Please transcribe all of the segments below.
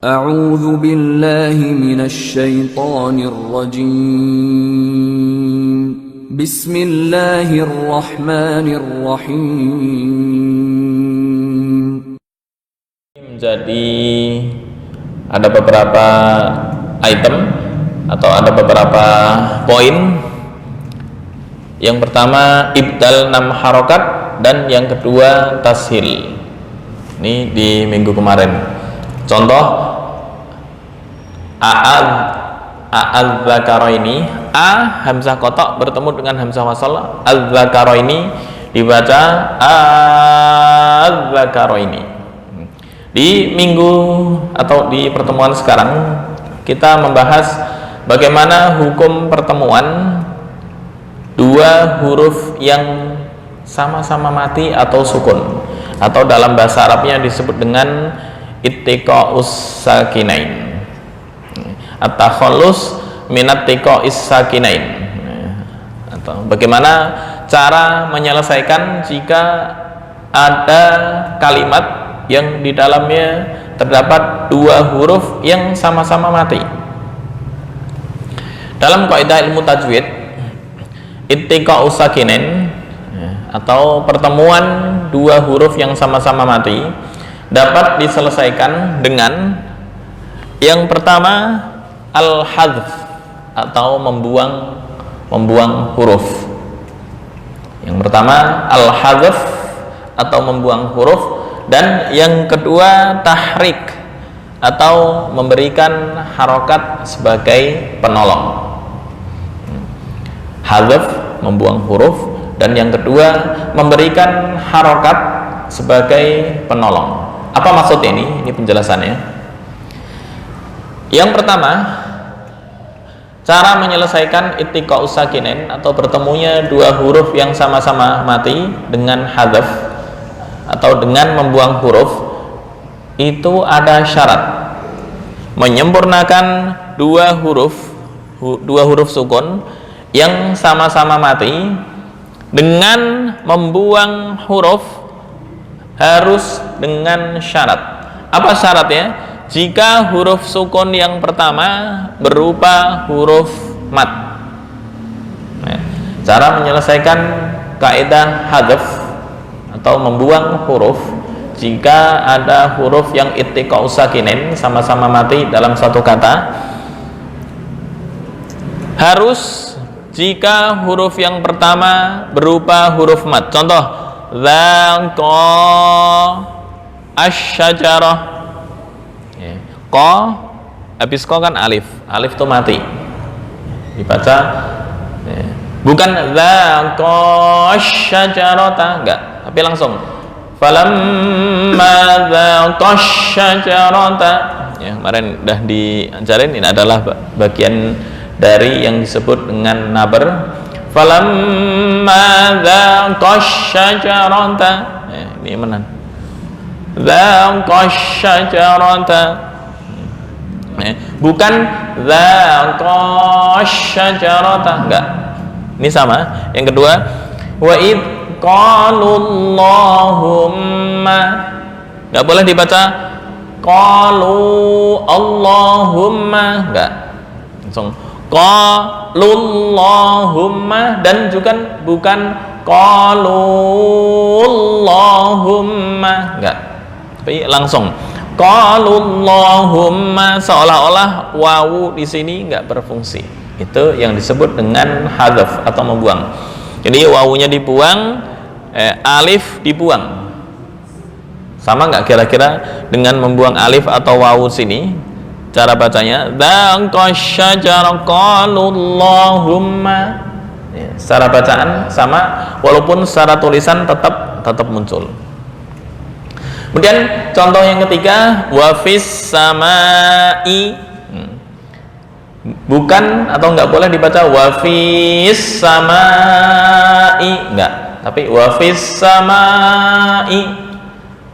أعوذ بالله من الشيطان الرجيم بسم الله الرحمن الرحيم. Jadi ada beberapa item atau ada beberapa poin. Yang pertama ibdal 6 harokat dan yang kedua tashil. Ini di minggu kemarin. Contoh a'adz-dzakaraini, a hamzah kotok bertemu dengan hamzah wasal, adz-dzakaraini dibaca a'adz-dzakaraini. Di minggu atau di pertemuan sekarang kita membahas bagaimana hukum pertemuan dua huruf yang sama-sama mati atau sukun, atau dalam bahasa Arabnya disebut dengan ittiqa'us sakinain, at-takhallus minat tiqa'is sakinain, atau bagaimana cara menyelesaikan jika ada kalimat yang di dalamnya terdapat dua huruf yang sama-sama mati. Dalam kaidah ilmu tajwid, ittiqa'us sakinain atau pertemuan dua huruf yang sama-sama mati dapat diselesaikan dengan yang pertama al-hadzf atau membuang huruf. Yang pertama al-hadzf atau membuang huruf, dan yang kedua tahrik atau memberikan harokat sebagai penolong. Hadzf membuang huruf, dan yang kedua memberikan harokat sebagai penolong. Apa maksud ini? Ini penjelasannya. Yang pertama, cara menyelesaikan ittiqa'us sakinain atau bertemunya dua huruf yang sama-sama mati dengan hadzf atau dengan membuang huruf, itu ada syarat menyempurnakan dua huruf sukun yang sama-sama mati dengan membuang huruf harus dengan syarat. Apa syaratnya? Jika huruf sukun yang pertama berupa huruf mat. Cara menyelesaikan kaidah hadzf atau membuang huruf jika ada huruf yang ittiqa'us sakinain sama-sama mati dalam satu kata, harus jika huruf yang pertama berupa huruf mat. Contoh dzaqa asy-syajarah, qa habis qa kan alif itu mati dibaca, bukan dzaqa asy-syajarata, enggak, tapi langsung falamma dzaqa asy-syajarata. Kemarin udah diajarin, ini adalah bagian dari yang disebut dengan nabar. Falamma dzaqash syajarata, ini mana? Dzaqash syajarata, bukan dzaqash syajarata, enggak. Ini sama. Yang kedua, wa id qalu Allahumma, enggak boleh dibaca qalu Allahumma, enggak, langsung qalullahumma, dan juga bukan qalullahumma, enggak, tapi langsung qalullahumma, seolah-olah wawu di sini enggak berfungsi. Itu yang disebut dengan hadzf atau membuang. Jadi wawunya dibuang, alif dibuang. Sama enggak kira-kira dengan membuang alif atau wawu sini? Cara bacanya dzaqash syajarah qalullahumma. Secara bacaan sama, walaupun secara tulisan tetap muncul. Kemudian contoh yang ketiga, wa fis samai, bukan atau enggak boleh dibaca wa fis samai, enggak, tapi wa fis samai,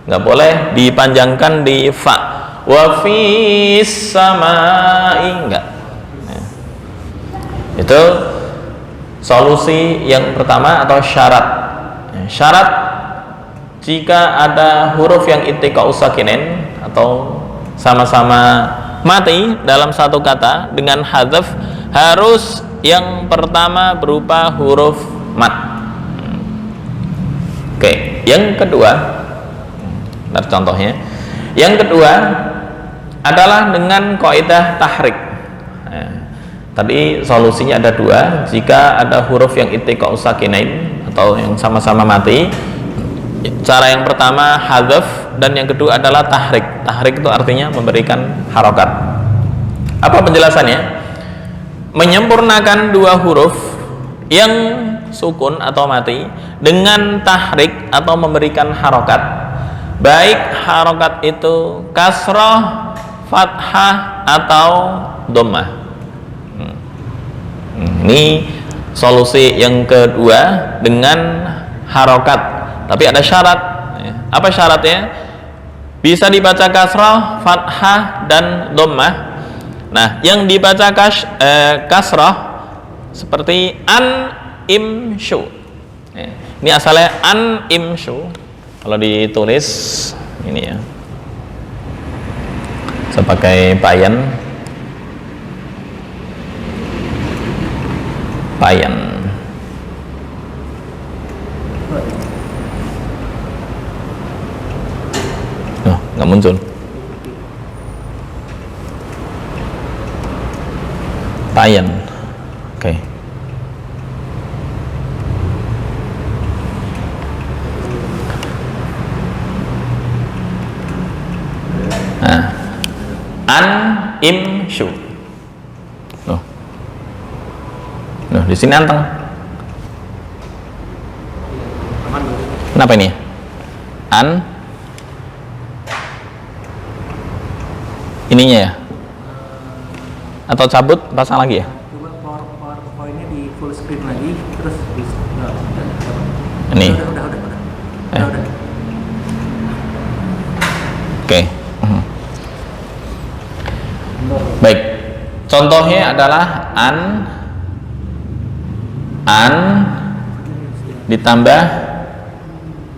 enggak boleh dipanjangkan di fa. Wa fis samai, enggak. Itu solusi yang pertama atau syarat. Syarat jika ada huruf yang ittiqa'us sakinain atau sama-sama mati dalam satu kata dengan hadzaf, harus yang pertama berupa huruf mat. Oke, yang kedua, contohnya, yang kedua adalah dengan kaidah tahrik. Tadi solusinya ada dua. Jika ada huruf yang iltiqa sakinain atau yang sama-sama mati, cara yang pertama hadzaf, dan yang kedua adalah tahrik. Tahrik itu artinya memberikan harokat. Apa penjelasannya? Menyempurnakan dua huruf yang sukun atau mati dengan tahrik atau memberikan harokat, baik harokat itu kasroh, fathah atau dhammah. Ini solusi yang kedua dengan harokat, tapi ada syarat. Apa syaratnya? Bisa dibaca kasroh, fathah, dan dhammah. Nah, yang dibaca kasroh seperti an imshu. Ini asalnya an imshu. Kalau ditulis ini ya, saya pakai payan. Oh, nggak muncul. Payan. Oke. Nah, an imshu. Loh, di sini anteng. Kenapa ini? An ininya ya? Atau cabut, pasang lagi ya? Coba powerpointnya di full screen lagi, terus Ini. udah. Oke. Baik. Contohnya adalah an ditambah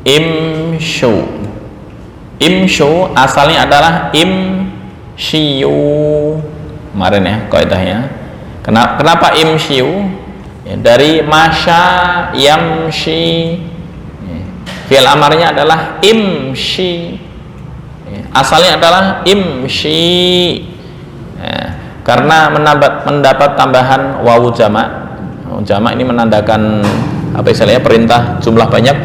imshu. Imshu asalnya adalah imshiyu. Kemarin ya kaidahnya. Kenapa imshiyu? Ya, dari masya yamshi. Fi'il amarnya adalah imshi. Asalnya adalah imshi. Ya, karena mendapat tambahan wawu jamak. Jamak ini menandakan apa istilahnya, perintah jumlah banyak.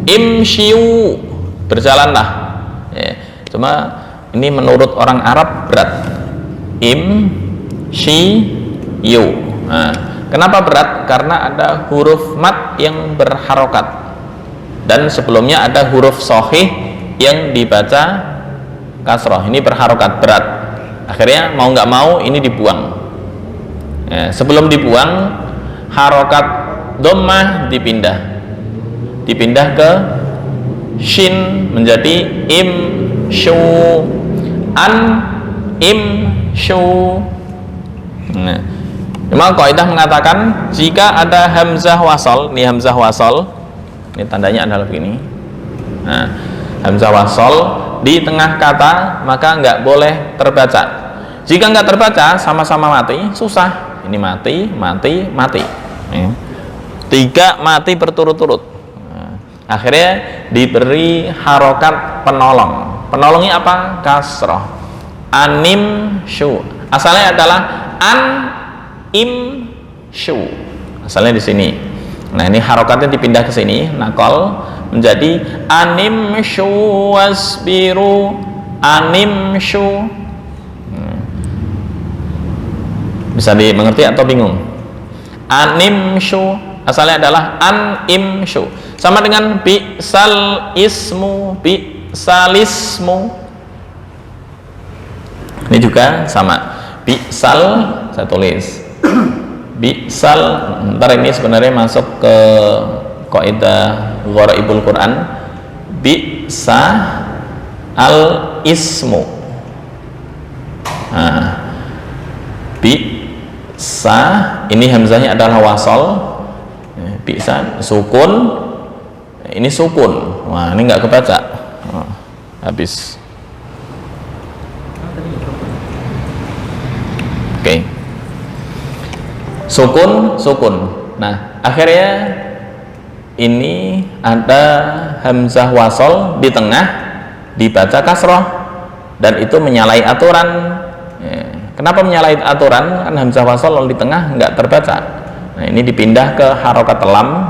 Imshiu, berjalanlah. Ya, cuma ini menurut orang Arab berat. Imshiu. Nah, kenapa berat? Karena ada huruf mat yang berharokat, dan sebelumnya ada huruf sohih yang dibaca kasroh. Ini berharokat, berat. Akhirnya mau nggak mau ini dibuang. Ya, sebelum dibuang, harokat dhammah dipindah ke shin menjadi imshu. An imshu. Nah, memang kaidah mengatakan jika ada hamzah wasal, ini hamzah wasal, ini tandanya adalah begini. Nah, hamzah wasal di tengah kata maka nggak boleh terbaca. Jika nggak terbaca, sama-sama mati, susah. Ini mati. Tiga mati berturut-turut. Akhirnya diberi harokat penolong. Penolongnya apa? Kasroh. Anim shu. Asalnya adalah an im shu. Asalnya di sini. Nah, ini harokatnya dipindah ke sini, nakol menjadi anim shu wasbiru. Anim shu. Bisa dimengerti atau bingung? Animshu asalnya adalah animshu, sama dengan bi'sal ismu, bi'salismu. Ini juga sama, bi'sal, saya tulis bi'sal. Ntar ini sebenarnya masuk ke kaidah gharaibul Quran. Bi'sa al ismu. Nah, bi'sa ini hamzahnya adalah wasal. Bi'sa sukun, ini sukun. Wah, ini nggak kebaca. Habis. sukun, sukun. Nah, akhirnya ini ada hamzah wasol di tengah dibaca kasroh, dan itu menyalahi aturan. Kenapa menyalahi aturan? Kan hamzah wasol lalu di tengah nggak terbaca. Nah, ini dipindah ke harokat lam.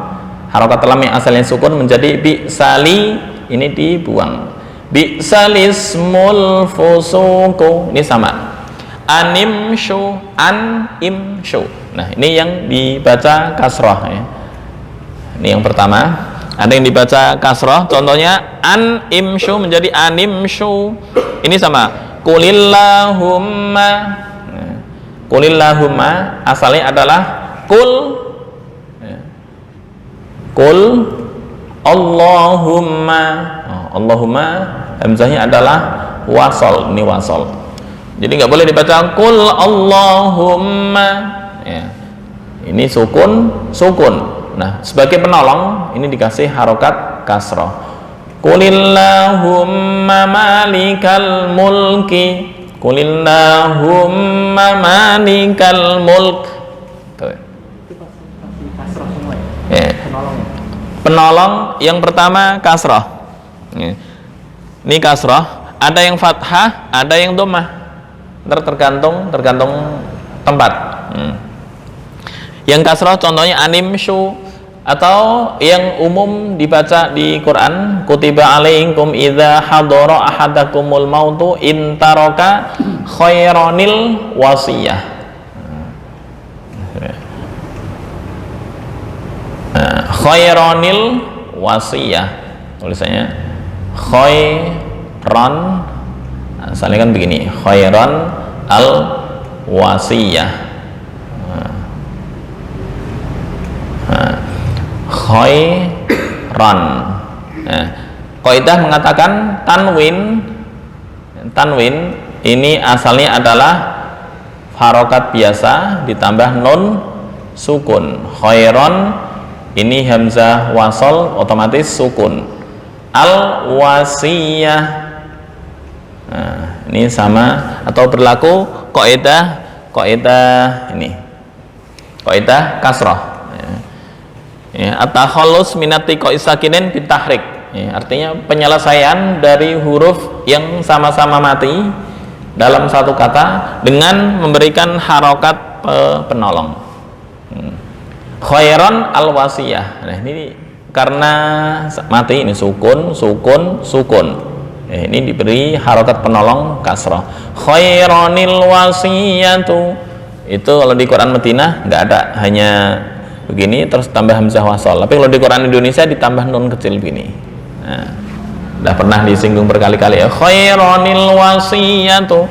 Harokat lam yang asalnya sukun menjadi bi'sali, ini dibuang. Bi'salismul fusuku, ini sama. Animshu, animshu. Nah, ini yang dibaca kasroh ya. Ini yang pertama. Ada yang dibaca kasroh, contohnya animshu menjadi animshu. Ini sama. Kulillahumma. Kulillahumma asalnya adalah kul. Kul Allahumma. Allahumma hamzahnya adalah wasol, ini wasol. Jadi nggak boleh dibaca kul Allahumma. Ya. Ini sukun, sukun. Nah, sebagai penolong ini dikasih harokat kasroh. Kulillahumma malikal mulki. Kulillahumma malikal mulk. Tuh. Itu pasti kasroh semua Ya. ya? Penolongnya. Penolong yang pertama kasroh. Ini kasroh. Ada yang fathah, ada yang dhammah. Tergantung tempat. Yang kasroh contohnya animshu, atau yang umum dibaca di Quran, kutiba alaikum idza hadara ahadakumul mautu in taraka khairanil wasiyah. Khairanil wasiyah, tulisannya khairan, asalnya kan begini, khairan al wasiyah. Khairan. Nah, kaidah mengatakan tanwin ini asalnya adalah harokat biasa ditambah nun sukun. Khairan ini hamzah wasol otomatis sukun. Al wasiyah. Nah, ini sama atau berlaku kaidah ini. Kaidah kasroh. Ya, at-takhallus minati qaisakinin bitahrik. Ya, artinya penyelesaian dari huruf yang sama-sama mati dalam satu kata dengan memberikan harokat penolong. Khairan al-wasiyah. Nah, ini karena mati ini sukun, sukun, sukun. Ya, ini diberi harokat penolong kasrah. Khairanil wasiyatu. Itu kalau di Quran Madinah nggak ada, hanya begini terus tambah hamzah wasol. Tapi kalau di Quran Indonesia ditambah nun kecil begini. Nah, udah pernah disinggung berkali-kali ya. Khairanil wasiyatu.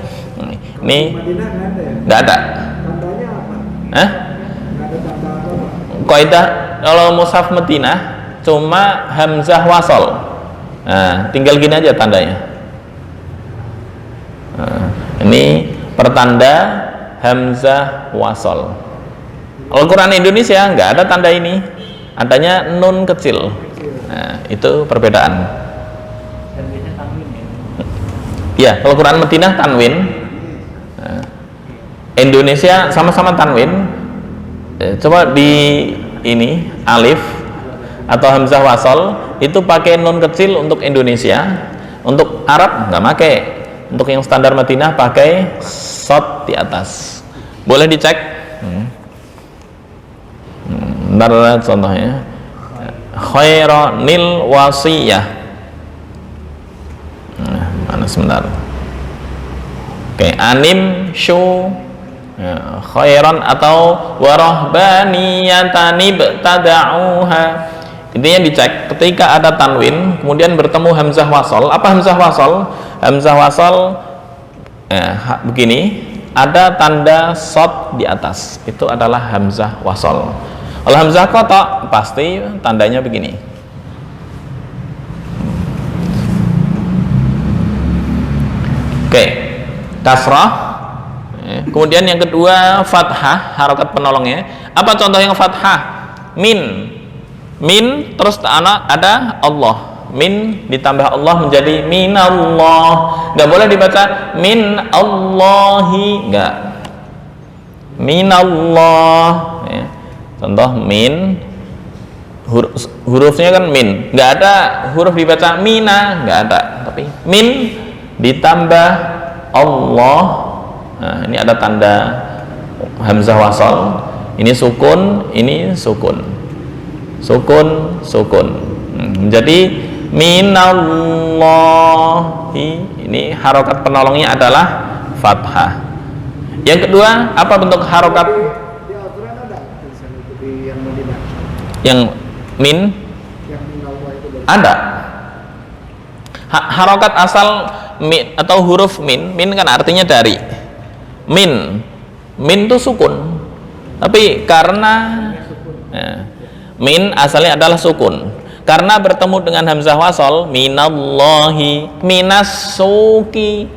Ini nggak ada. Tandanya apa? Hah? Nggak ada tanda apa? Kaidah kalau mushaf Madinah cuma hamzah wasol. Nah, tinggal gini aja tandanya. Nah, ini pertanda hamzah wasol. Kalau Quran Indonesia nggak ada tanda ini, adanya nun kecil. Nah, itu perbedaan. Dan biasanya tanwin ya? Ya, kalau Quran Madinah tanwin. Nah, Indonesia sama-sama tanwin. Coba di ini alif atau hamzah wasol itu pakai nun kecil untuk Indonesia. Untuk Arab nggak pakai. Untuk yang standar Madinah pakai shad di atas. Boleh dicek. Bentar, contohnya khairanil wasiyah. Nah, mana sebentar. Oke, anim syu ya, khairan atau warahbaniyatan ibtada'uha. Intinya dicek ketika ada tanwin kemudian bertemu hamzah wasol. Apa hamzah wasol? Hamzah wasol begini, ada tanda shad di atas. Itu adalah hamzah wasol. Kalau hamzah qata pasti tandanya begini. Oke, kasrah. Kemudian yang kedua fathah, harokat penolongnya. Apa contoh yang fathah? Min terus ada Allah. Min ditambah Allah menjadi minallah. Nggak boleh dibaca min Allahi, nggak. Minallah. ya. Contoh min, hurufnya kan min, nggak ada huruf dibaca mina, nggak ada, tapi min ditambah Allah. Nah, ini ada tanda hamzah wasal, ini sukun, ini sukun, sukun, sukun. Menjadi minallahi, ini harokat penolongnya adalah fathah. Yang kedua, apa bentuk harokat Di Al-Quran ada tulisan itu di yang Madinah. yang min? Yang minallah itu dari Ada. Harokat asal min atau huruf min kan artinya dari. Min itu sukun, tapi karena min asalnya adalah sukun, karena bertemu dengan hamzah wasal, minallahi, minas suki,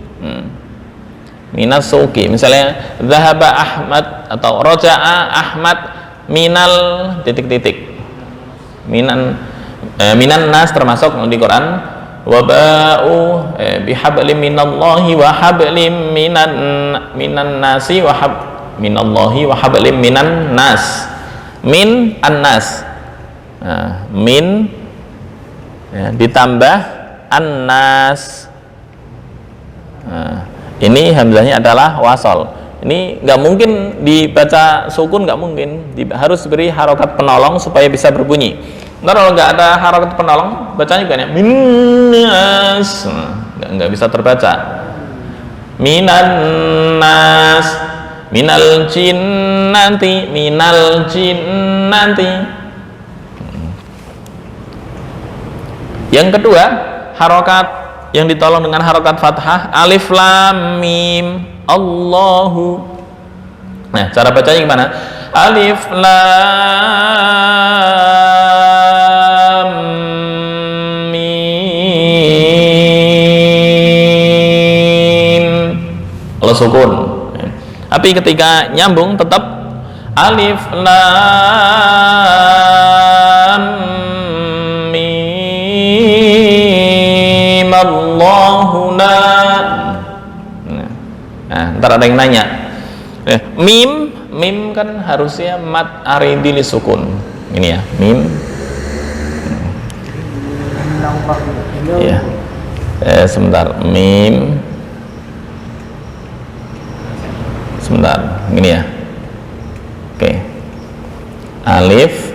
minas suki. Misalnya zahaba Ahmad atau roja'a Ahmad minal titik-titik, minan nas termasuk di Quran, waba'u bihablim minallahi wa hablim minan nasi wa minallahi wa hablim minan nas, min annas. Nah, min ya, ditambah annas. Nah, ini hamzahnya adalah wasal. Ini nggak mungkin dibaca sukun, nggak mungkin, harus beri harokat penolong supaya bisa berbunyi. Ntar kalau nggak ada harokat penolong, bacanya juga minnas, nggak bisa terbaca. Minannas, minal jinnati, minal jinnati. Yang kedua, harokat yang ditolong dengan harokat fathah, alif lam mim Allahu. Nah, cara bacanya gimana? Alif lam mim, kalau sukun. Tapi ketika nyambung tetap alif lam mim Allahu la. Nah, ntar ada yang nanya, mim kan harusnya mat aridil sukun. Ini ya, mim. Ya. Sebentar, mim. Sebentar, gini ya. Oke. Alif,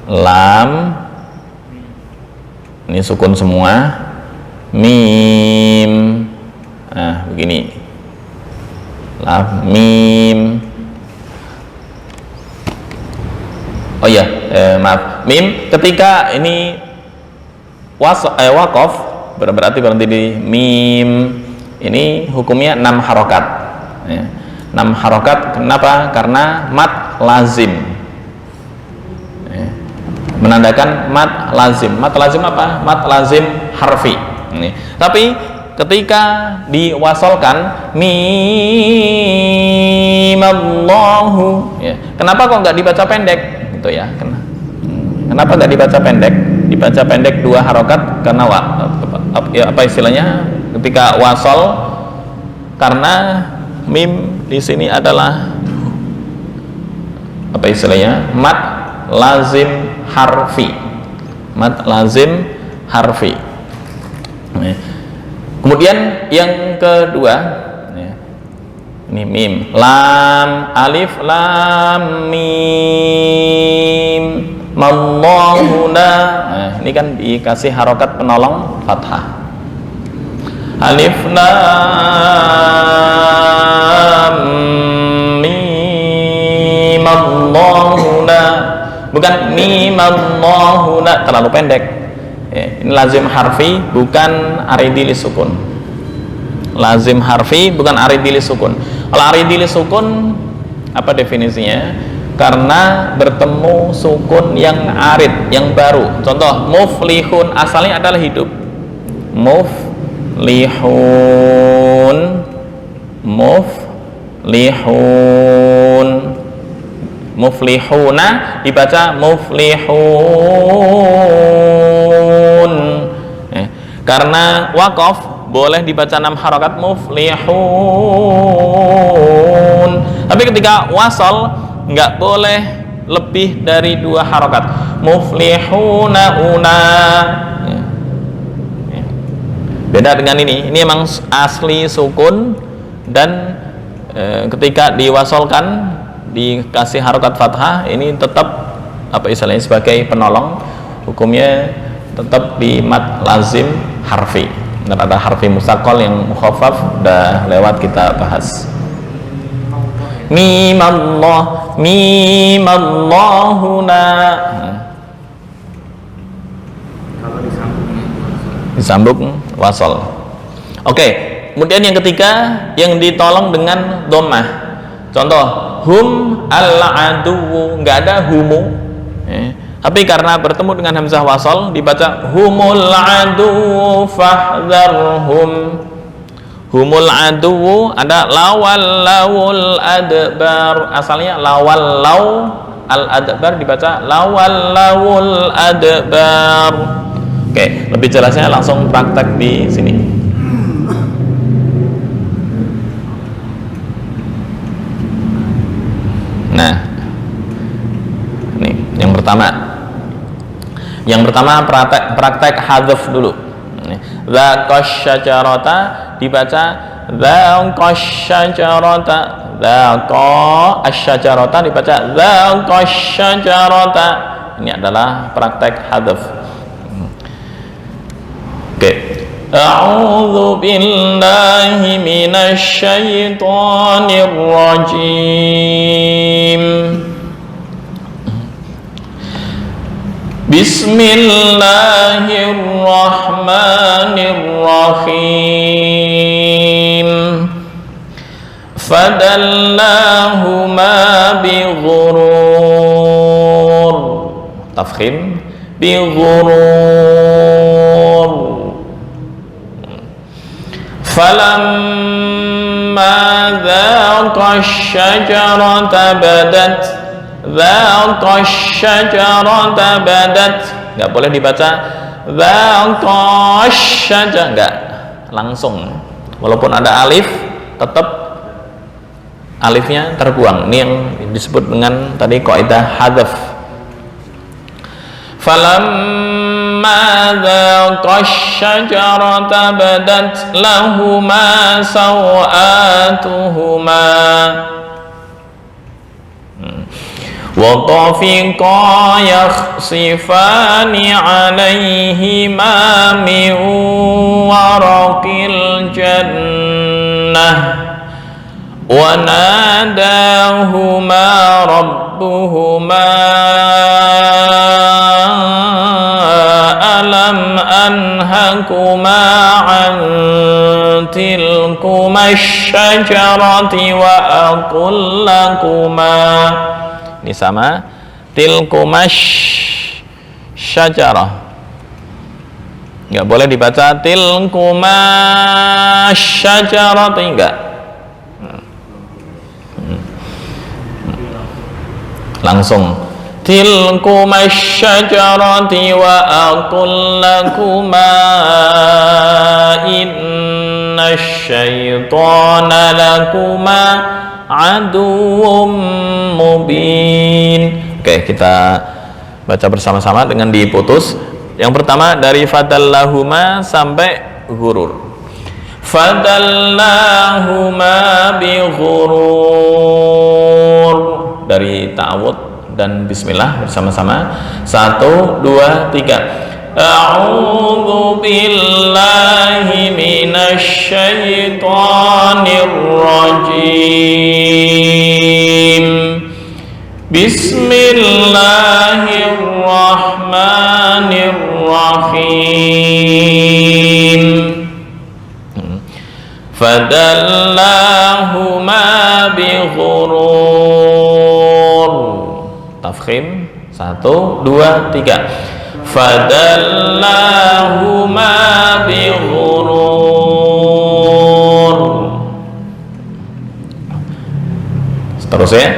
lam. Ini sukun semua. Mim. Nah, begini. Lam mim. Oh iya, maaf. Mim ketika ini waqaf berarti berhenti di mim. Ini hukumnya 6 harokat. 6 harokat. Kenapa? Karena mat lazim. Menandakan mat lazim. Mat lazim apa? Mat lazim harfi. Tapi ketika diwasolkan mim Allahu, ya. Kenapa kok nggak dibaca pendek? Gitu ya. Kenapa nggak dibaca pendek? Dibaca pendek 2 harokat karena apa istilahnya? Ketika wasol, karena mim di sini adalah apa istilahnya? Mat lazim harfi. Mat lazim harfi. Kemudian yang kedua, ini mim, lam, alif, lam, mim, mallahu la. Nah, ini kan dikasih harokat penolong fathah. Alif, lam, mim, mallahu la. Bukan mim, mallahu la, terlalu pendek. Ini lazim harfi, bukan aridili sukun. Lazim harfi, bukan aridili sukun. Kalau aridili sukun, apa definisinya? Karena bertemu sukun yang arid, yang baru. Contoh, muflihun asalnya adalah hidup. Muflihuna dibaca muflihun. Karena wakaf boleh dibaca 6 harokat muflihun. Tapi ketika wasal nggak boleh lebih dari 2 harokat. Muflihuna una. Ya. Ya. Beda dengan ini emang asli sukun, dan ketika diwasolkan dikasih harokat fathah, ini tetap apa istilahnya sebagai penolong, hukumnya tetap di mad lazim harfi. Dan ada harfi mustaqal yang mukhaffaf, udah lewat kita bahas. Mim Allahuna. Kalau Disambung wasal. Oke, kemudian yang ketiga yang ditolong dengan dhammah. Contoh, hum al-aduwu, nggak ada humu. Tapi karena bertemu dengan hamzah wasal dibaca humul aduwu fahdharhum. Humul aduwu ada lawal lawul adbar, asalnya lawal law al adbar dibaca lawal lawul adbar. Oke, lebih jelasnya langsung praktek di sini. Nah, ini yang pertama. Yang pertama praktek hadzf dulu. Dzaqash syajarata dibaca dzaqash syajarata, dzaqa asy-syajarata dibaca dzaqash syajarata. Ini adalah praktek hadzf. Oke. A'udzu billahi minasy syaithanir rajim. Bismillahirrahmanirrahim. Fadallahuma bighurur. Tafkhim bighurur. Falamma dhaqa asy-syajarata badat. Dhaqash syajarata badat, nggak boleh dibaca dhaqash syajarata, nggak langsung, walaupun ada alif tetap alifnya terbuang. Ini yang disebut dengan tadi kaidah hadzf. Falamma dhaqash syajarata badat lahuma sawatuhuma وَطَفِقَا يَخْصِفَانِ عَلَيْهِمَا مِنْ وَرَقِ الْجَنَّةِ وَنَادَاهُمَا رَبُّهُمَا أَلَمْ أَنْهَكُمَا عَنْ تِلْكُمَا الشَّجَرَةِ وَأَقُلْ لَكُمَا. Ini sama tilkumash syajarah, nggak boleh dibaca tilkumash syajarah, enggak, langsung tilkumash syajarati wa aqul lakuma innash syaitana lakuma aduwwum mubin. Oke, kita baca bersama-sama dengan diputus. Yang pertama dari fadallahuma sampai ghurur. Fadallahuma bi ghurur, dari ta'awud dan bismillah bersama-sama. 1, 2, 3. A'udzu billahi minasy syaithanir rajim. Bismillahirrahmanirrahim. Fadallahuma bighurur. Tafkhim 1, 2, 3. Fadallahuma bighurur. Seterusnya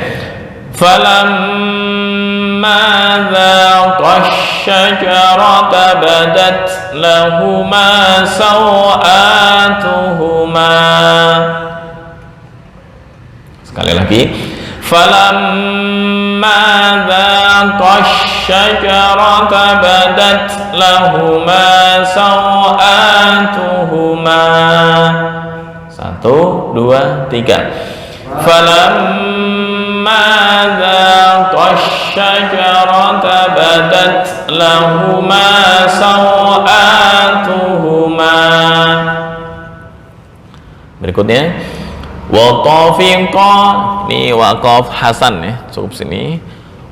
falamma dhaqash syajarata badat lahuma sawatuhuma. Sekali lagi lagi. Falamma dhaqash syajarata badat lahuma sawatuhuma. 1, 2, 3. Falamma dhaqash syajarata badat lahuma sawatuhuma. Berikutnya wa tafiqa, ini waqaf hasan ya, cukup sini.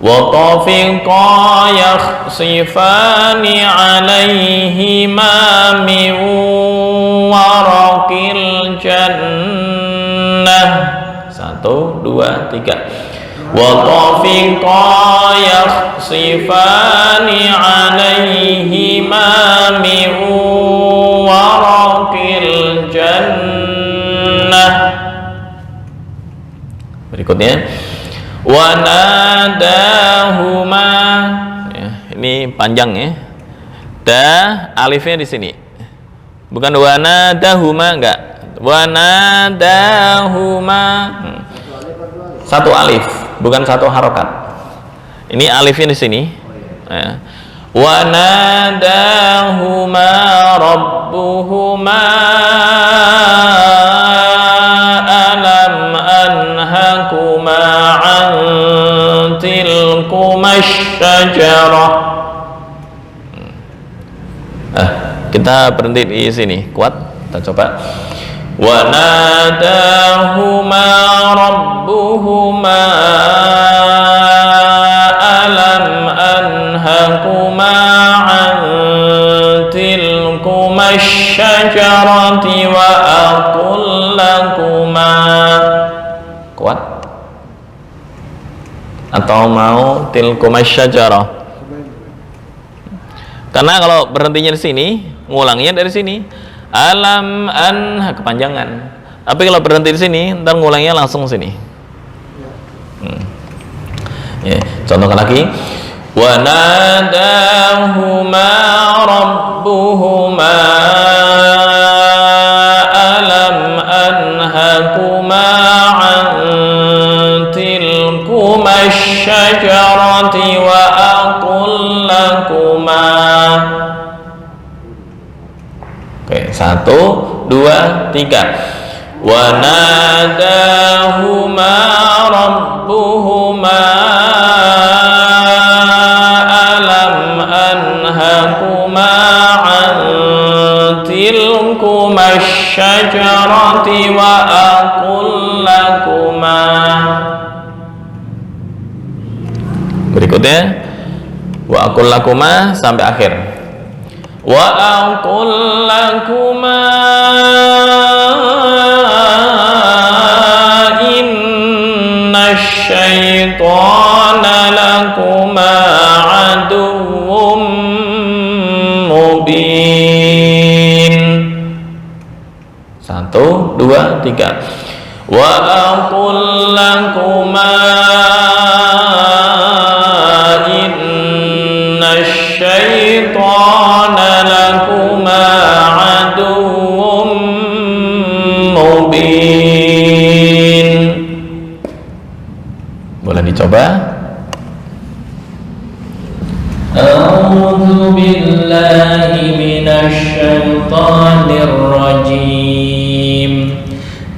Wa tafiqa yakhsifani alaihima min waraqil jannah. 1, 2, 3. Wa tafiqa yakhsifani alaihima min waraqil jannah. Berikutnya wa nadahuma, ya, ini panjang ya. Alifnya di sini. Bukan wa nadahuma, enggak. Wa nadahuma. 1 alif, bukan 1 harokat. Ini alifnya di sini. Ya. Wa nadahuma rabbuhuma alam anhakuma an tilkumash syajarah. Kita berhenti di sini, kuat. Kita coba. Wa nadahuma rabbuhuma alam anhakuma an tilkumash syajarati wa aqul lakuma. Kuat? Atau mau tilkumash syajarah? Karena kalau berhentinya di sini, ngulangnya dari sini. Alam anha, kepanjangan. Tapi kalau berhenti di sini, ntar ngulangnya langsung sini. Ya, contohkan lagi. Wa nadahuma rabbuhuma alam anhakuma an tilkumash syajarati wa aqul lakuma. Oke, 1, 2, 3. Wa nadahuma rabbuhuma alam anhakuma an tilkumash syajarati wa aqul lakuma. Berikutnya wa aqul lakuma sampai akhir. Wa aqul lakuma innash syaitana lakuma aduwwum mubin. 1, 2, 3. Wa aqul lakuma innash syaitana lakuma aduwwum mubin. Boleh dicoba. A'udzu billahi minasy syaithanir rajim.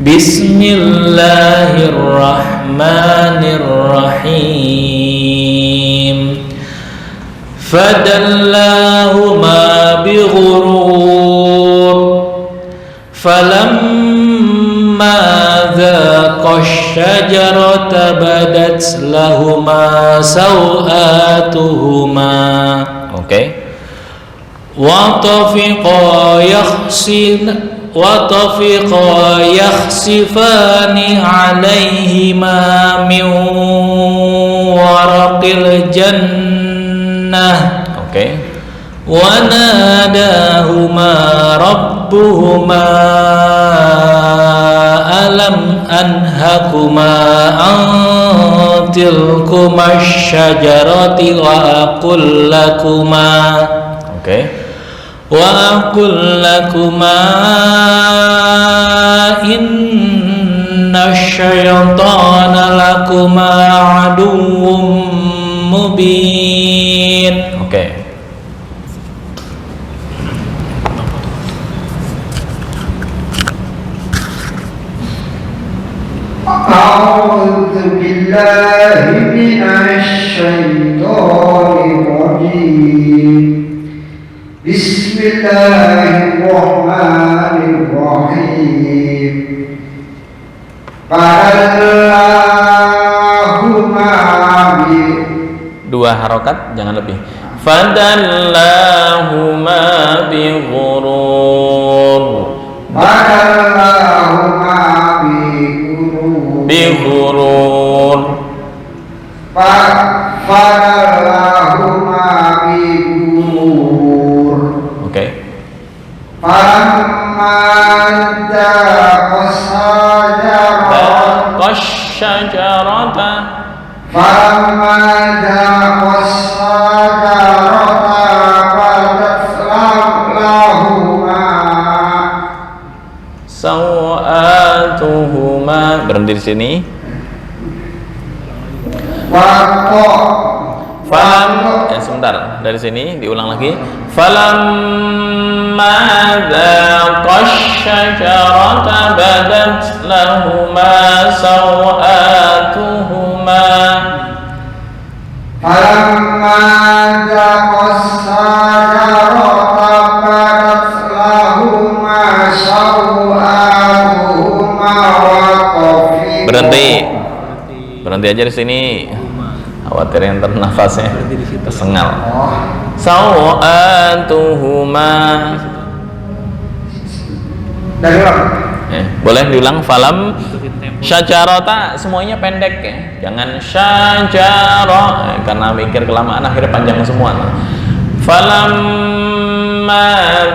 Bismillahirrahmanirrahim. Fadallahuma bighurur falamma dhaqash syajarata badat lahuma sawatuhuma. Oke. Wa tafiqa yakhsifani alaihima min waraqil jannah. Oke. Wa nadahuma rabbuhuma alam anhakuma an tilkumash syajarati wa aqul lakuma. Oke. Wa aqul lakuma innash syaitana lakuma aduwwum mubin. Oke. A'udzu billahi minasy syaithanir rajim. Bismillahirrahmanirrahim. Fadallahuma bi Dua harokat, jangan lebih. Fadallahuma bi ghurur. Fadallahuma Bi ghurur. Fadallahuma bi ghurur. Oke. Falamma Qasyajarata. Falamma Sawatuhuma. Berhenti di sini. Falam. Sebentar, dari sini diulang lagi. Falamma dzaqasyajarata badat lahuma sawatuhuma. Falamma dzaqasyajarata badat lahuma sawatuhuma wa qafi. Berhenti aja di sini. Khawatir yang nafasnya tersengal. Sawatuhuma. Dari ulang. Boleh diulang. Falam syajarata, semuanya pendek ya. Jangan syajara karena mikir kelamaan akhirnya panjang semua. Falam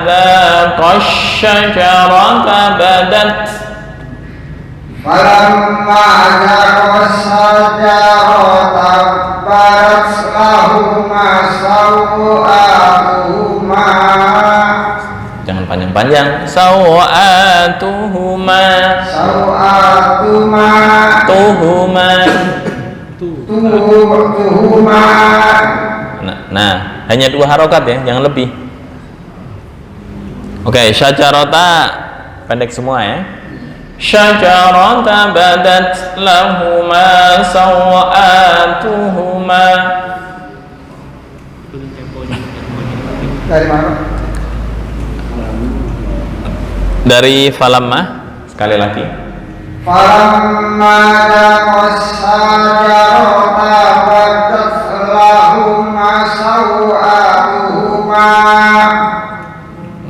dzaqasyajarata badat. Falamma dzaqasyajarata badat lahuma sawatuhuma. Jangan panjang-panjang. Sawatuhuma. Sawatuhuma. Tuhuma. Tuhuma. Nah, hanya dua harokat ya, jangan lebih. Oke, syajarata pendek semua ya. Syajarata badat lahuma sawatuhuma. Dari mana? Dari falamma, sekali lagi. Falamma dzaqasyajarata badat lahuma sawatuhuma.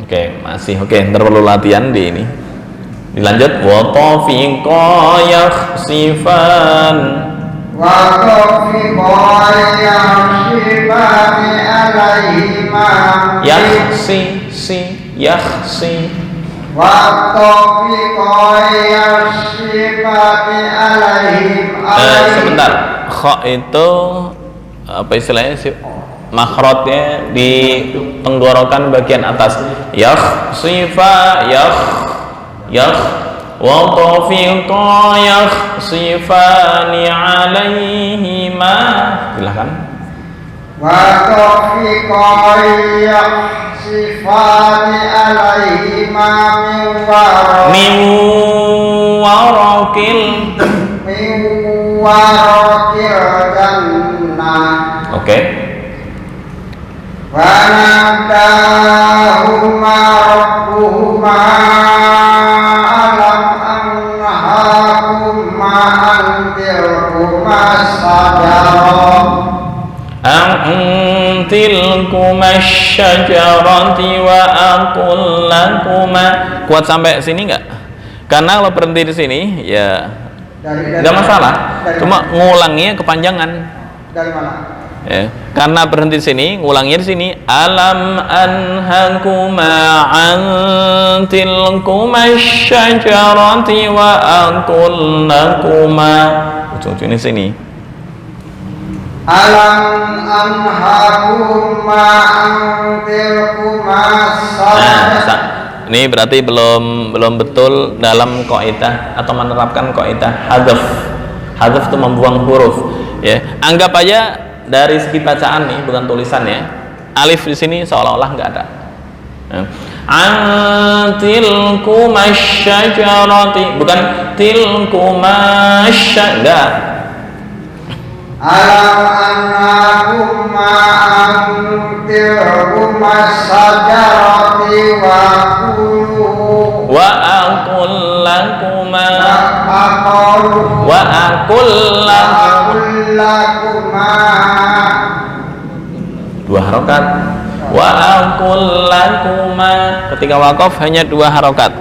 Oke, masih oke, ntar perlu latihan di ini. Dilanjut. Wa tafiqa yakhsifan. Wa tafiqa yakhsifani alaihima. Yakhsi. Wa tafiqa yakhsifani alaihim. Sebentar. Kha itu apa istilahnya sih? Makhrajnya di tenggorokan bagian atas. Yakhsifa wa tafiqa yakhsifani alaihima. Silakan. Wa tafiqa yakhsifani alaihima min warakil jannah. Oke. Wa nadahuma rabbuhuma alam anhakuma antilkuma sajarah. Tilkuma syajarati wa aqul lakuma. Kuat sampai sini enggak? Karena kalau berhenti di sini ya enggak masalah. Cuma ngulangnya kepanjangan. Dari mana? Ya, karena berhenti di sini, ngulangnya di sini. Alam anhakuma an tilkuma syajarati wa aqul lakuma. Ujung-ujungnya sini. Alam anhakuma antilkuma sajarah. Ini berarti belum betul dalam kaidah atau menerapkan kaidah hadzaf. Hadzaf itu membuang huruf, ya. Anggap aja dari segi bacaan nih, bukan tulisan ya. Alif di sini seolah-olah nggak ada. Tilkumasyajarati, bukan tilkumasya, enggak. Alam annakum ma'antilkum as-sajarati wa qulu Wa aqul lakuma aqalu wa aqul lakuma dua harokat. Wa aqul lakuma, ketika waqaf hanya 2 harokat,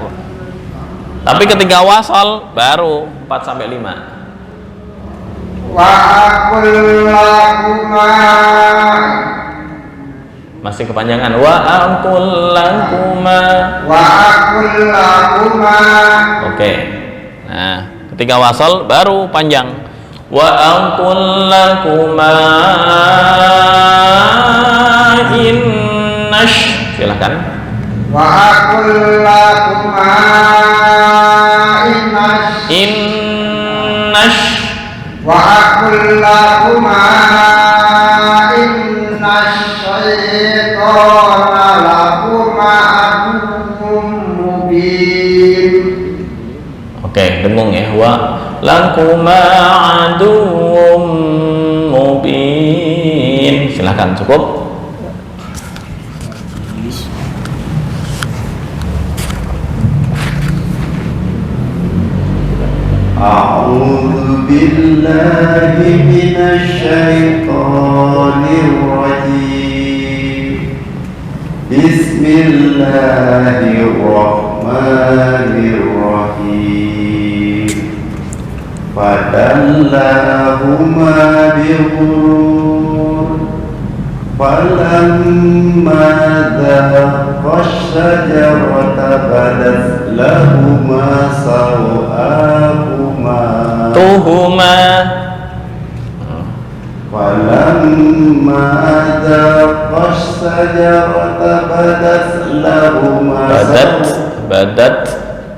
tapi ketika wasal baru 4 sampai 5. wa aqul lakuma Masih kepanjangan. Wa aqul lakuma. wa aqul lakuma Oke. Nah, ketika wasal baru panjang. Wa aqul lakuma innash. Silakan. wa aqul lakuma Innash. wa aqul lakuma innasyaiṭana lakuma aduwwum mubin. Oke, dengung ya. Wa lakuma aduwwum mubin. Silakan, cukup. أعوذ بالله من الشيطان الرجيم بسم الله الرحمن الرحيم فدلاهما بغرور فلما ذاقا الشجرة بدت لهما سوآهما Tuhuma. فلما ذاقا الشجرة بدت لهما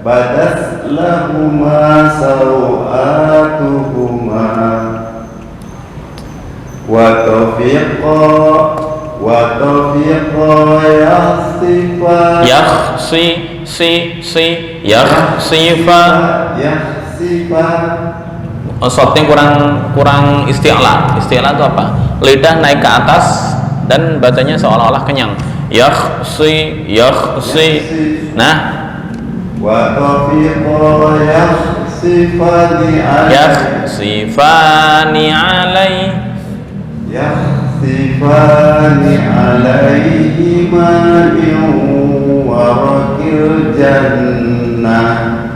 بدت لهما سوآتهما وطفقا يخصفان Shotnya kurang isti'la. Isti'la itu apa? Lidah naik ke atas dan bacanya seolah-olah kenyang. Yakhsi. Nah, yakhsifani alaihima min warakil jannah.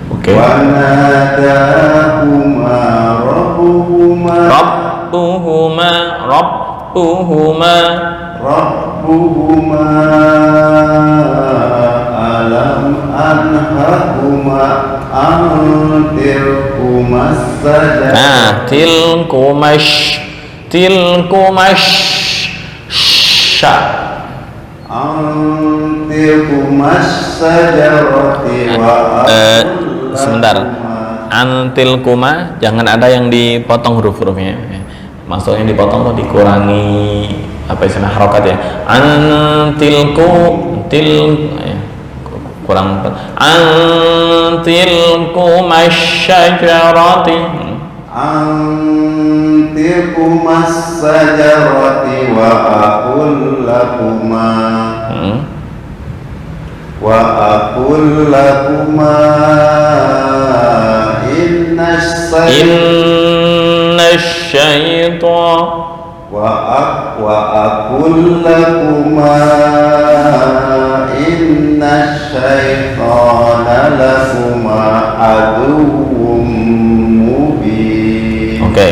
Oke. Wanadahuma Rabbuhuma alam anhakuma antilkumas sajarati. Nah, tilkumash antilkumas sajarati wa sebentar. Antilkuma jangan ada yang dipotong huruf-hurufnya. Maksudnya dipotong atau dikurangi apa istilah harokat ya. Kurang. Antilkumas syajarati. Antilkumas sajarati wa aqul lakuma. Wa aqul lakuma innash syaitan wa aqul lakuma innash syaitana lakuma aduwwum mubin. Oke.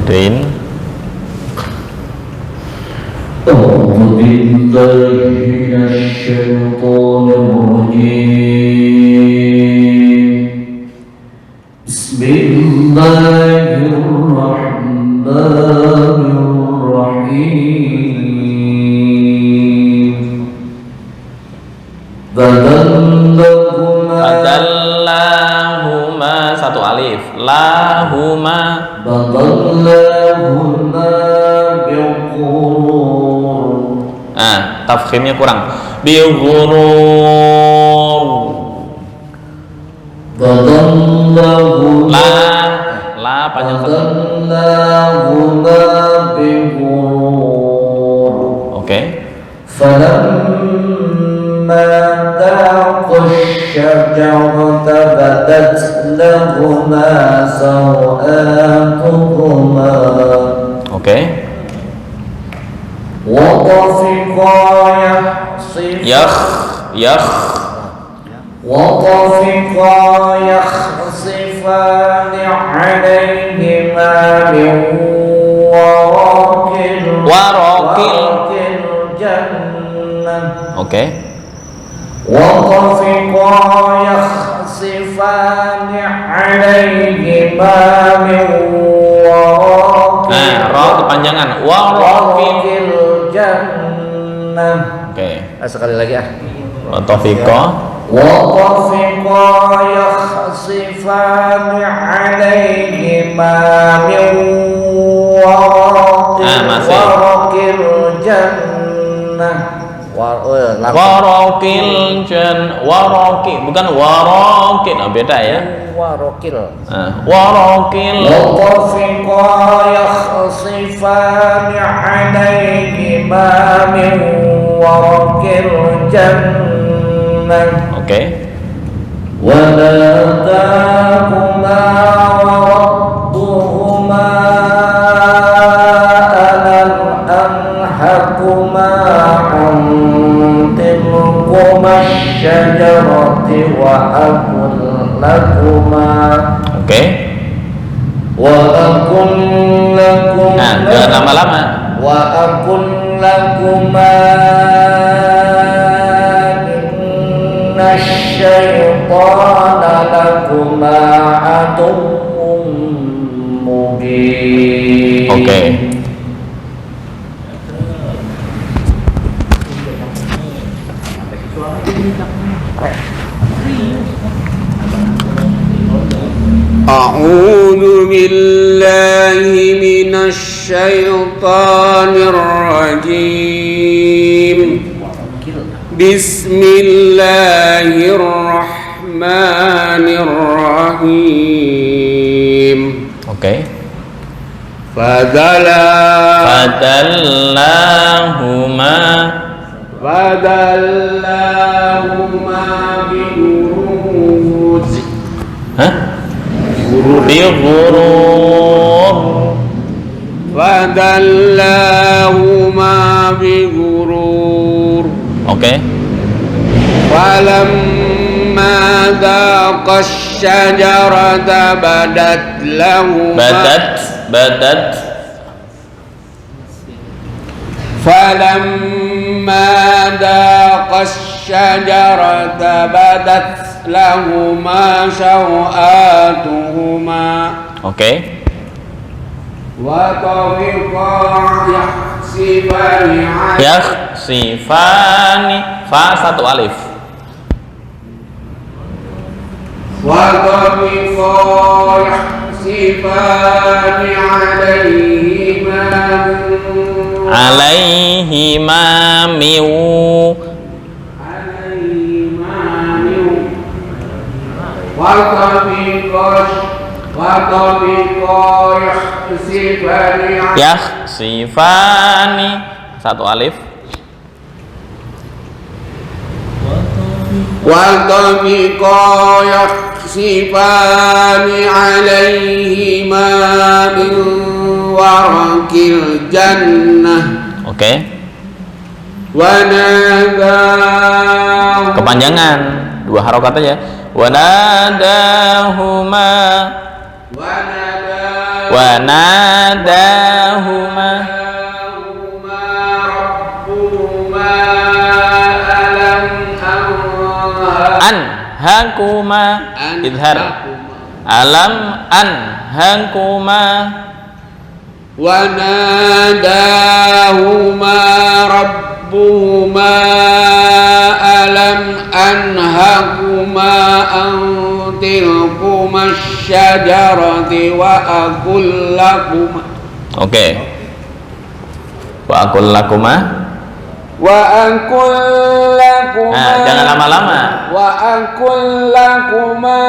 Gedein. أعوذ بالله من الشيطان الرجيم بسم الله الرحمن الرحيم Badallahuma satu alif. Lahuma. Badallahuma bighurur. Tafkhimnya kurang. Bighurur. Badallahuma. La panjang satu. Badallahuma bighurur. Oke. فلما ذاقا الشجرة بدت لهما سوآتهما Oke. وطفقا يخصفان عليهما من ورق الجنة Oke. وطفقا يخصفان عليهما من ورق Ra kepanjangan. Waraqil الجنة. Oke. Sekali lagi Taufika. وطفقا يخصفان عليهما من ورق الجنة. Waraqil waraqi bukan waraqin. Beda ya. Waraqil. Waraqil. وطفقا يخصفان عليهما من ورق الجنة. Oke. وناداهما ربهما ألم أنهكما عن تلكما الشجرة وأقل لكما Oke. Jangan lama-lama. وأقل لكما إن الشيطان لكما عدو مبين. Oke. أعوذ بالله من الشيطان الرجيم. بسم الله الرحمن الرحيم. Oke. Fadallahuma bighurur. Bighurur. Fadallahuma bighurur. Oke. Falamma dhaqa asy-syajarata badat lahuma Falamma dhaqa asy-syajarata badat lahuma sawatuhuma. Oke. Wa tafiqa yakhsifani Yakhsifani. Fa satu alif. wa tafiqa yakhsifani Alaihima miu. Yakhsifani satu alif. wa tafiqa yakhsifani alaihima min waraqil jannah. Oke. Wanada. Kepanjangan dua harokat aja. Wanadahuma. Wanadahuma. Anhakuma. Idhar. Alam anhakuma. Wanadahuma rabbuhuma alam لكما عن تلكما الشجرة وأقل لكما Oke. Wa aqul lakuma. Nah, jangan lama-lama. Wa aqul lakuma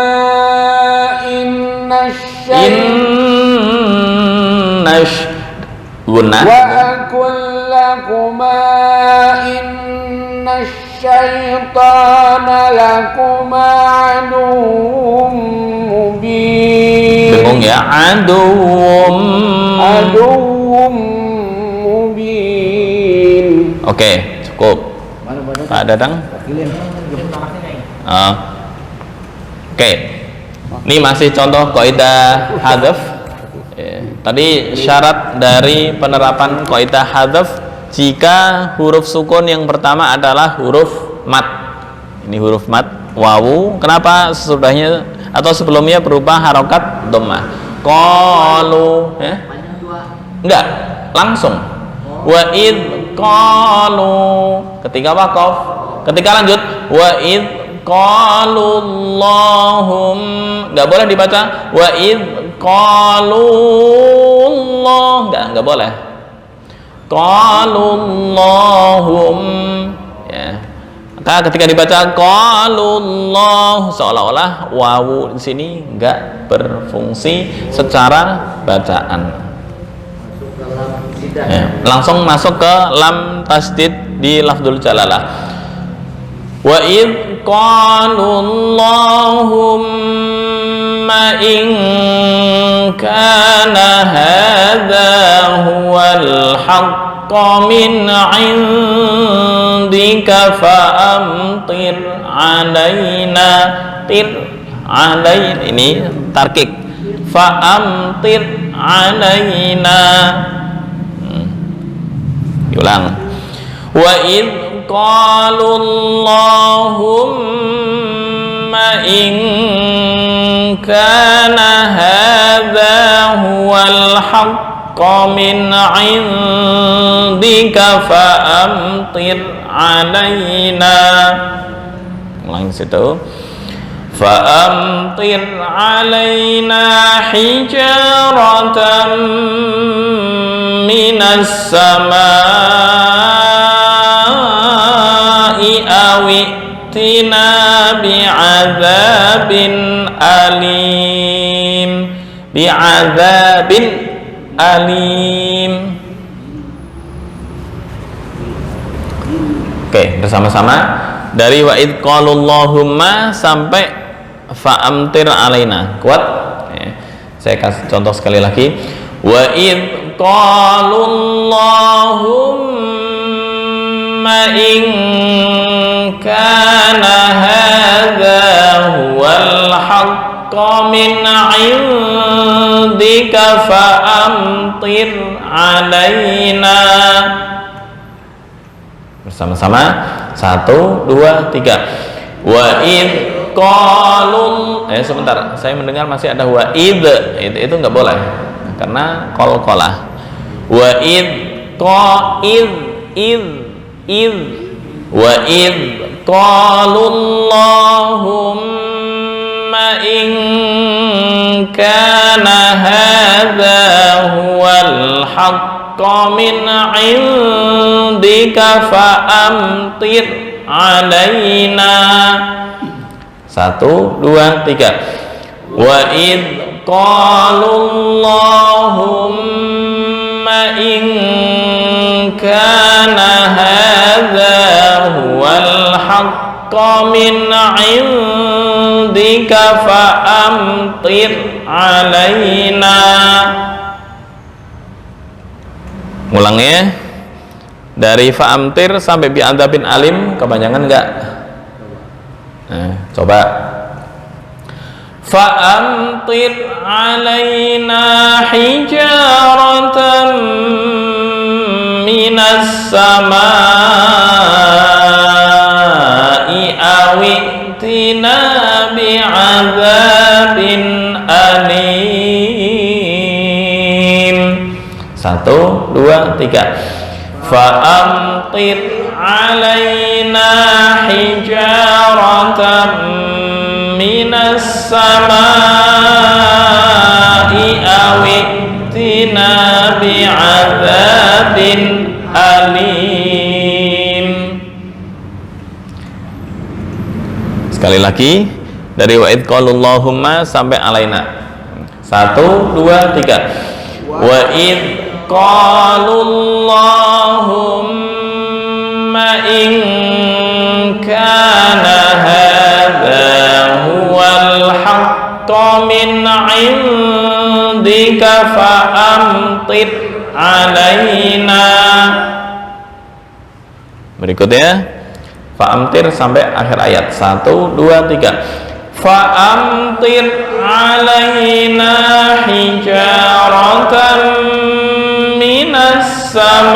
guna. Wa aqul lakuma syaitana lakuma aduwwum mubin. Bingung ya, aduwwum mubin. Oke, cukup. Pak Dadang. Oke. Ini masih contoh kaidah hadzf. Tadi syarat dari penerapan kaidah hadzf jika huruf sukun yang pertama adalah huruf mat. Ini huruf mat, wawu. Kenapa sesudahnya atau sebelumnya berupa harokat dhammah? Qalu, ya? Enggak, langsung. Wa id qalu. Ketika waqaf, ketika lanjut wa id qalu Allahum. Enggak boleh dibaca wa id qalu Allah. Enggak boleh. Qalullahum, ya. Maka ketika dibaca qalullah seolah-olah wawu di sini enggak berfungsi secara bacaan. Ya, langsung masuk ke lam tasdid di lafdzul jalalah. Wa id qalullahumma in kana hadza huwal haqqa min 'indika fa amtir 'alaina ini tarkik fa amtir 'alaina. Ulang. Wa id qalu Allahumma in kana hadza huwal haqqa min 'indika fa amtir 'alaina. Ulang situ. Fa amtir 'alaina hijaratan minas samaa'i awi'tina bi'adzabin alim. Oke, bersama-sama dari wa id qalullahumma sampai fa amtir alaina. Kuat? Ya. Saya kasih contoh sekali lagi. Wa id qalullahumma in kana hadza huwal haqqa min 'indika fa amtir 'alaina. Bersama-sama 1, 2, 3. Wa id qalul sebentar, saya mendengar masih ada wa id. Itu enggak boleh karena qalqalah. Wa id wa id qalullahumma in kana hadza huwal haqqa min 'indika fa amtir 'alaina. 1, 2, 3. Wa id qalullahumma in kana hadza huwal haqqa min 'indika fa amtir 'alaina. Ulang ya. Dari fa amtir sampai bi adzabin alim kepanjangan enggak? Nah, coba. Fa amtir 'alaina hijaratan minas samaa'i awi'tina bi'adzabin alim. 1, 2, 3. فأمطر علينا حجارة من السماء أو ائتنا بعذاب أليم. Sekali lagi dari wa id qalullahumma sampai alaina. 1, 2, 3. Wa id qalullahumma in kana hadza huwal haqqu min 'indika fa amtir alaina. Berikutnya fa'amtir sampai akhir ayat. 1, 2, 3. Fa'amtir alaina hijaratan minas samai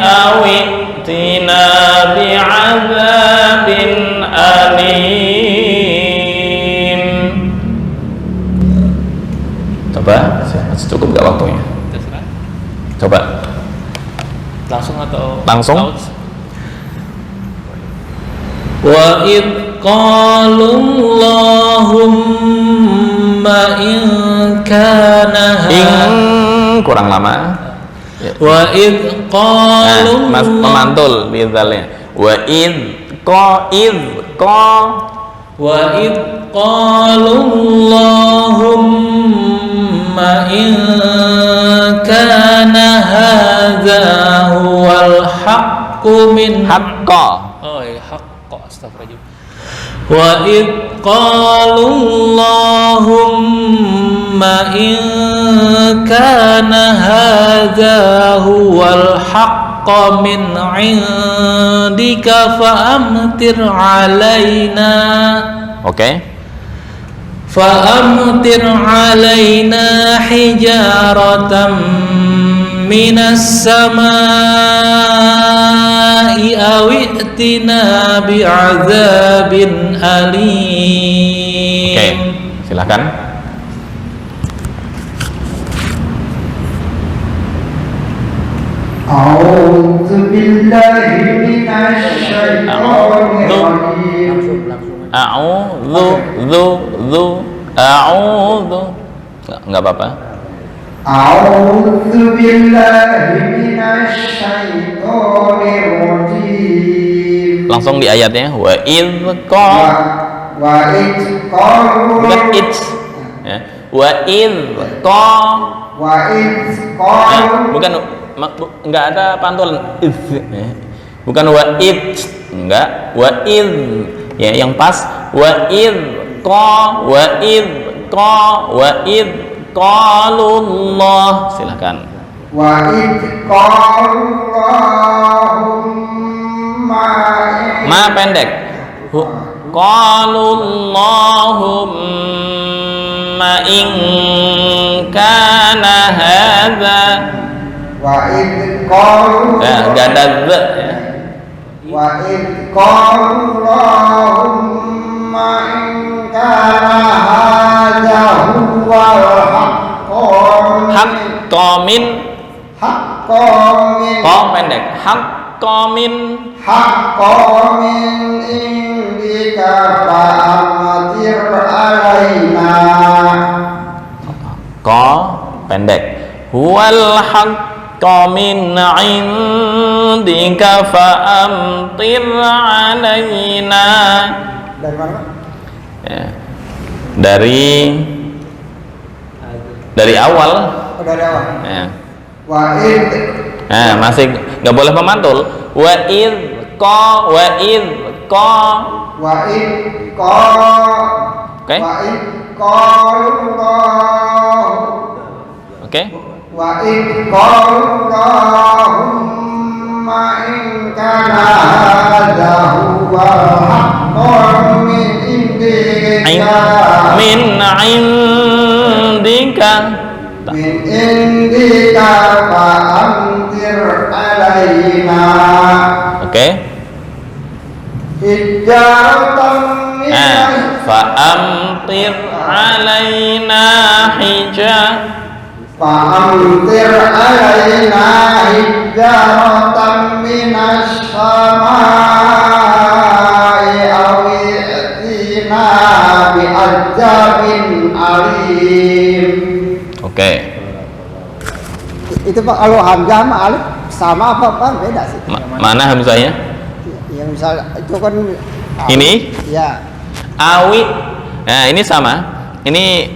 aw i'tina bi'adzabin alim. Coba, masih cukup gak waktunya? Coba. Langsung atau langsung? Wa id qalullahumma in kana kurang lama. Wa id qalum Mas memantul bidzalnya. Wa id wa id qalullahumma in kana hadza huwal haqqu min haqqa. oh ya haqqa astagfirullah. Wa id qalullahumma in kana hadza huwal haqqu min 'indika fa amtir 'alaina. Oke. فأمطر علينا حجارة من السماء أو ائتنا بعذاب أليم. Oke, silakan. A'udzu billahi minasy syaithanir rajim. A'udzu enggak apa-apa. A'udzu billahi minasy syaithanir rajim. Langsung di ayatnya wa id Wa id qalu bukan it ya. Wa id bukan enggak ada pantulan ya. Bukan wa id, enggak, wa id ya, yang pas wa id qalullah. Silakan. Wa id qalullahumma Ma pendek. Qalullahumma in kana hadza. Wa id qalu Enggak ada z ya. Wa id qalullahumma in kana hadza huwal Haqqo min qa pendek. Haqqo min indika fa'amtir alaina. Qa pendek. Huwal haqqo min indika fa'amtir alaina. Dari mana? Ya. Dari awal. Oh, dari awal. Ya. Wa id Nah, masih nggak boleh memantul. Wa id qa Oke. Wa id qalullah. Oke. Wa id qalullahumma in kana hadza huwal haqqu min indika min indika fa'amtir alaina. Oke. Hijaratan minas Fa'amtir alaina fa'amtir alaina Itu Pak, kalau hamzah sama alif sama apa beda sih? Mana hamzahnya? Yang misalnya itu kan Ini? Ya. Awi. Nah, ini sama. Ini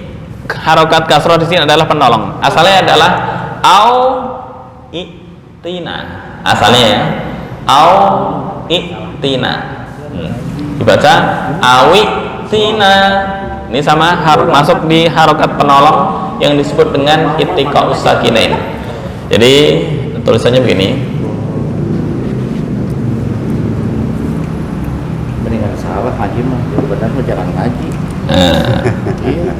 harokat kasroh di sini adalah penolong. Asalnya adalah au itina. Asalnya ya. Au itina. Dibaca awi tina. Ini sama masuk di harokat penolong yang disebut dengan ittiqa'us sakinain. Jadi tulisannya begini. Mendingan salah ngaji mah, benar mah jangan ngaji. Iya.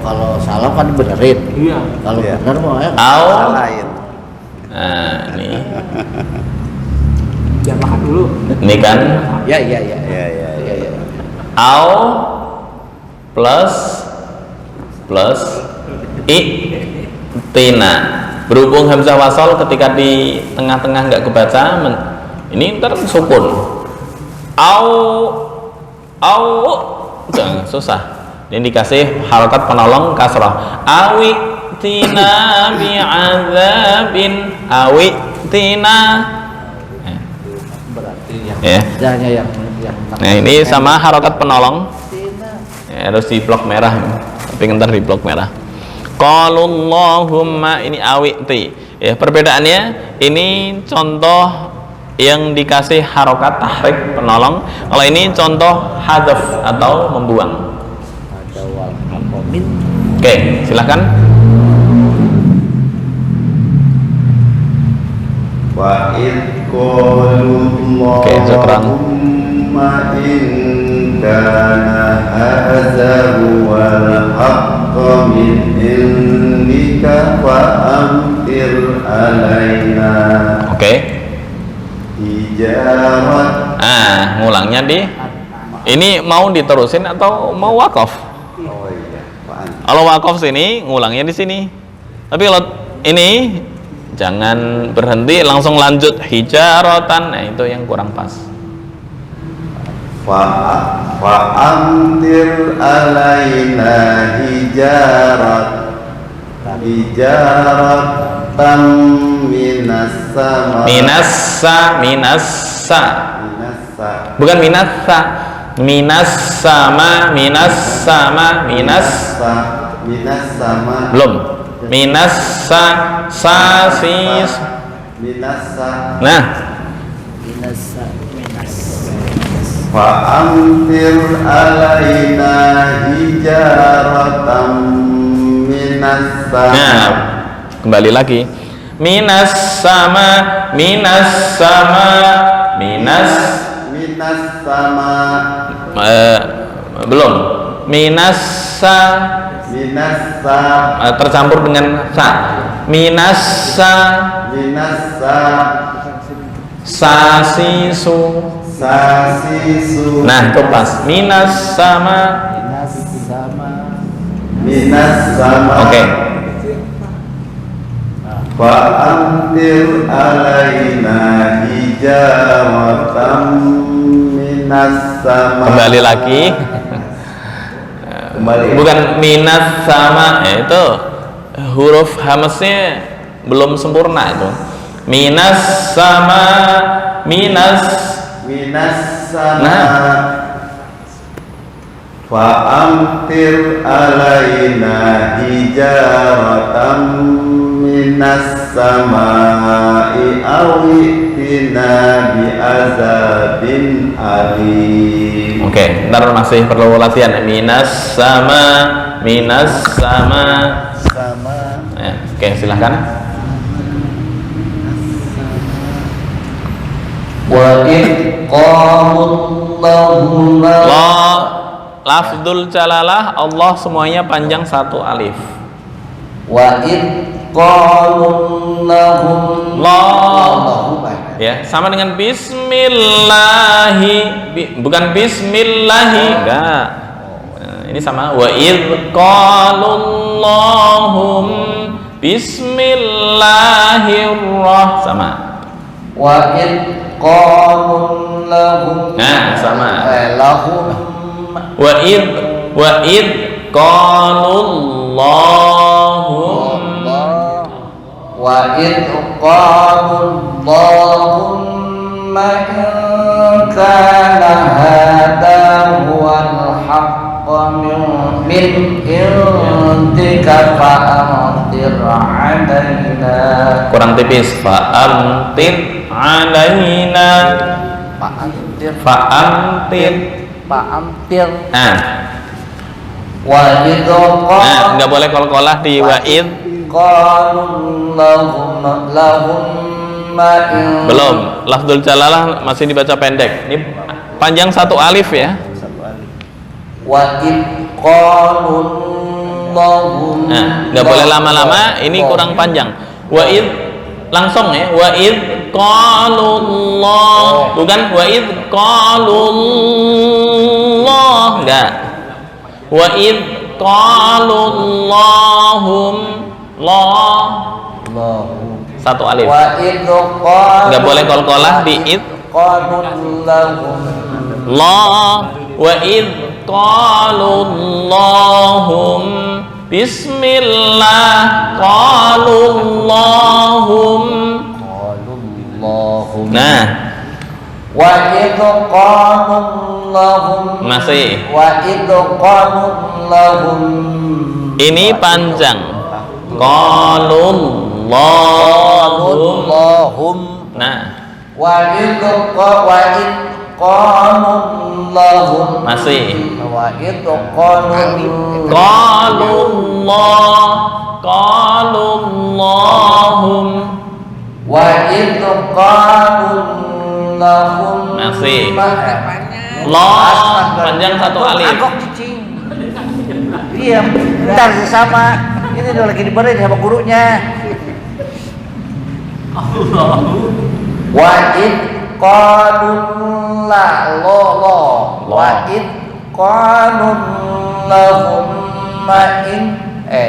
Kalau salah kan benerin. Iya. Kalau benar mah ya Salahin. Nah, ini. Jangan makan dulu. Ini kan Ya. Ya. au plus tina. Berhubung hamzah wasol ketika di tengah-tengah nggak kebaca, ini ntar sukun. Au jangan susah. Ini dikasih harokat penolong kasrah. Awi tina bi'adzabin. Awi tina. berarti Ya. yang Nah, ini sama harokat penolong. Ya, harus di blok merah. Tapi ntar di blok merah. Qalullahumma, ini awiti. Ya, perbedaannya ini contoh yang dikasih harokat tahrik penolong. Kalau ini contoh hadaf atau membuang. ada wal mu'min. Oke, silakan. Wa id qalu Oke, syukran. Allahumma in kana hadza huwal haqqu min indika fa amtir alaina Oke. hijarat. Ngulangnya di ini mau diterusin atau mau wakaf? Oh iya, Pak. Kalau wakaf sini ngulangnya di sini. Tapi kalau ini jangan berhenti langsung lanjut hijaratan. Nah, itu yang kurang pas. Fa amtir alaina hijaratan minas sama. Minassa. Bukan minassa. Minas sama. Belum. Minassa sasis. Nah, Fa amtir alaina hijaratan minas sama. nah, kembali lagi. Minas sama. Belum. Minassa tercampur dengan sa. Minassa sasisu. Nah, itu pas. Minas sama. Oke. Fa amtir alaina hijaratan minas sama. Kembali lagi. Bukan minas sama, itu huruf hamznya belum sempurna itu. Minas sama. Nah. Fa amtir alaina hijaratan minas samai awitina bi azabin alim. Oke, ntar masih perlu latihan. Minas sama. Ya, oke, silahkan. Wa id qamallahumma Lafdul jalalah Allah semuanya panjang satu alif. wa id qalallahum Ya, sama dengan bismillahi. Bukan bismillahi, enggak. Ini sama. Wa id qalallahum bismillahirrahmanirrahim. Sama. wa id qalallahum Nah, sama. lahum Wa id qalallahum wa id qalu Allahumma in kana hadha huwal haqqa min indika fa'amtir alaina. Kurang tipis. Fa'amtir alaina. Fa'amtir. Nah, Wa id qalu nggak boleh kol-kolah di wa'id. Belum, lafzul jalalah masih dibaca pendek. Ini panjang satu alif ya. Wa id qalu Allahumma. Nah, nggak boleh lama-lama, ini kurang panjang. Wa'id langsung ya. Wa'id qalullah, bukan wa'id qalullah, enggak. Wa'id qalullahum satu alif. Nggak boleh kol-kolah di id. Wa id qalullahum bismillah qalullahum. Nah, wa id qalullahum masih. Wa id qalullahum. Ini panjang. Qalullahum. Nah, wa id qalullahum. masih. Wa id qalullahum. Qalullahum. Wa id qalullahum. Masih. Panjang satu alif. Iya, bentar sama. Ini udah lagi diberin sama gurunya. Wa id qalullahum. Wa id qalullahum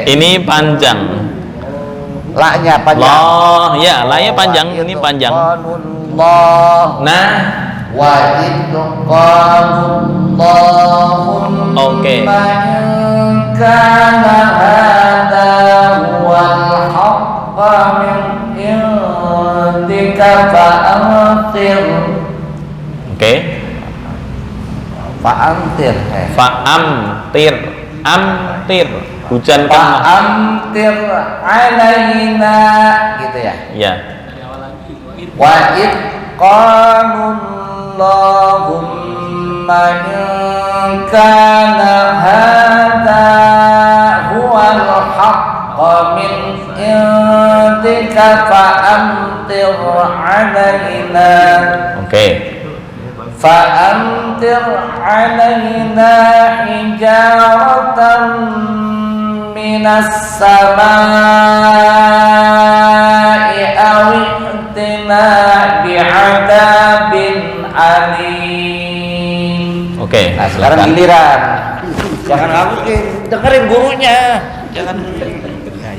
Ini panjang. La-nya panjang. Loh, ya, la-nya panjang, ini panjang. Nah, wa id qalullahum. Oke. Kana hadha huwal haqqa min indika fa'amtir. Oke. Fa'amtir. Amtir. Hujankan. Fa'amtir alaina, gitu ya. Ya. Wa id qalullahumma in kana hadha huwal haqqa min indika fa'amtir alaina. Oke. Fa'amtir alaina hijaratan minas samai aw i'tina bi'adabin alim. Oke. Nah, sekarang giliran. Jangan aku dengerin gurunya. Jangan.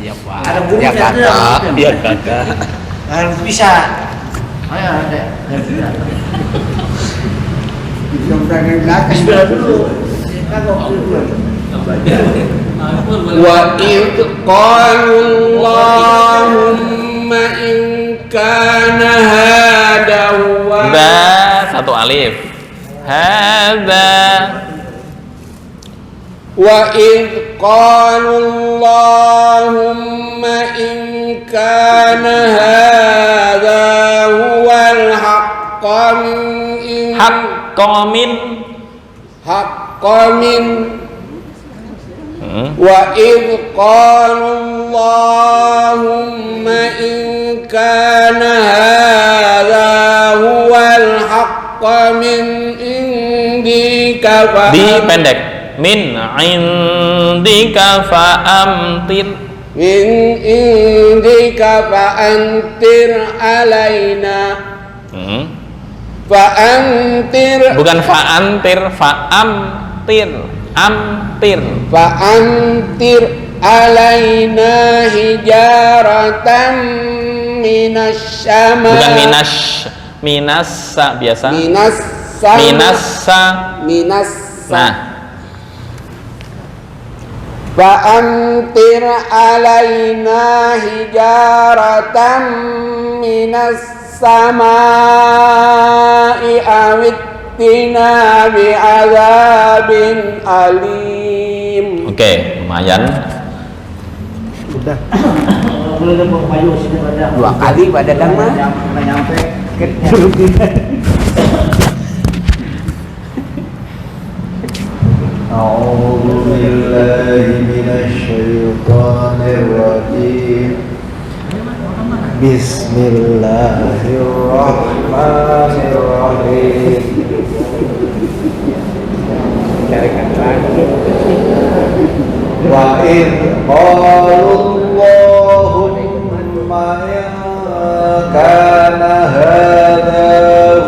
Ya, Pak. Ada gurunya. Ya, Kakak. Harus bisa. Ayo, ada. Wa id qalu Allahumma in kana hadha huwa. Satu alif. Hadza. Wa id qalu Allahumma in kana hadha huwal haqqa min haqqan min wa id qalu Allahumma in kana hadha huwal haqqa min indika Dipendek. Min indika fa'amtir. min indika fa'antir alaina. Fa'antir. Bukan fa'antir, fa'amtir. Amtir. Fa'antir alaina hijaratan minas sama. Bukan minasa biasa. Minasa. Nah, فأمطر علينا حجارة من السماء أو ائتنا بعذاب أليم. Oke, lumayan. Udah. 2 kali pada dama. Nyampe. أعوذ بالله من الشيطان الرجيم بسم الله الرحمن الرحيم وإذ قالوا اللهم إن كان هذا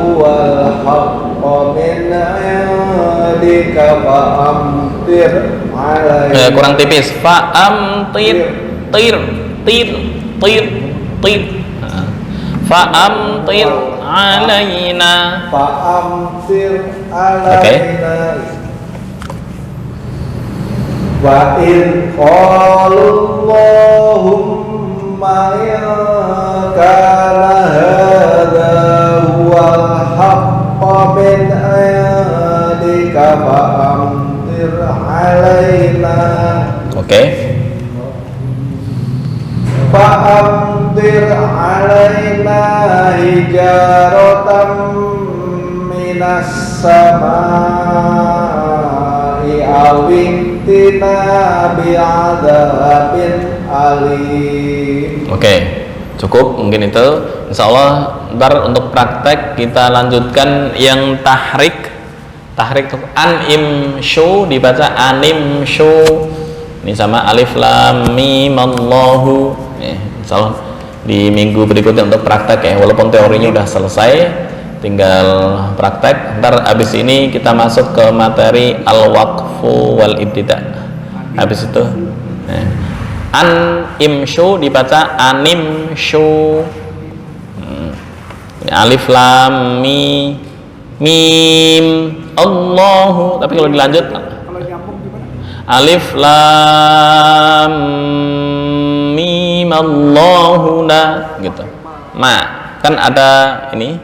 هو الحق من عندك فأمطر علينا Kurang tipis. Fa'amtir tir tir tir tir. Fa'amtir alaina. فأمطر علينا وإذ قالوا اللهم إن كان هذا هو الحق من عندك فأمطر علينا Oke. فأمطر علينا حجارة من السماء أو ائتنا بعذاب أليم. Oke, cukup mungkin itu. Insya Allah ntar untuk praktek kita lanjutkan yang tahrik. Tahrik itu an-imshu dibaca animshu. Ini sama alif lam mim Allahu. Insya Allah di minggu berikutnya untuk praktek ya. Walaupun teorinya udah selesai, tinggal praktek. Ntar abis ini kita masuk ke materi al-waqfu wal ibtida. Habis itu an-imshu dibaca animshu. Ini alif lam mim Allahu. Tapi kalau dilanjut alif lam mim Allahu la gitu. Kan ada ini.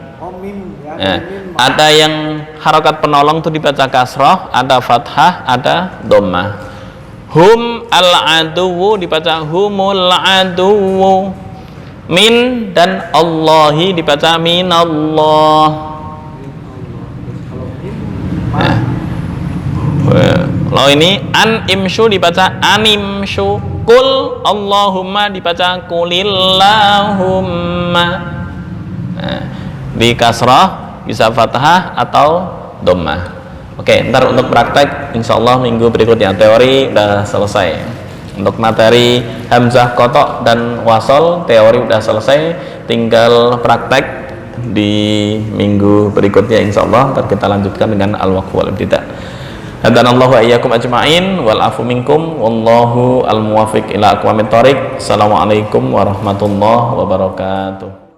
Ada yang harokat penolong tuh dibaca kasroh, ada fathah, ada dhammah. Hum al-aduwu dibaca humul aduwu. Min dan Allahi dibaca minallah. Kalau ini an-imshu dibaca animshu. Kul Allahumma dibaca kulillahumma. Di kasrah bisa fathah atau dhammah. Oke, ntar untuk praktek insyaallah minggu berikutnya. Teori udah selesai. Untuk materi hamzah kotok dan wasol teori udah selesai, tinggal praktek di minggu berikutnya insyaallah. Ntar kita lanjutkan dengan al-waqfu wal ibtida. Hadanallahu wa iyyakum ajma'in wal afu minkum wallahu al muwaffiq ila aqwamit thoriq. Assalamualaikum warahmatullahi wabarakatuh.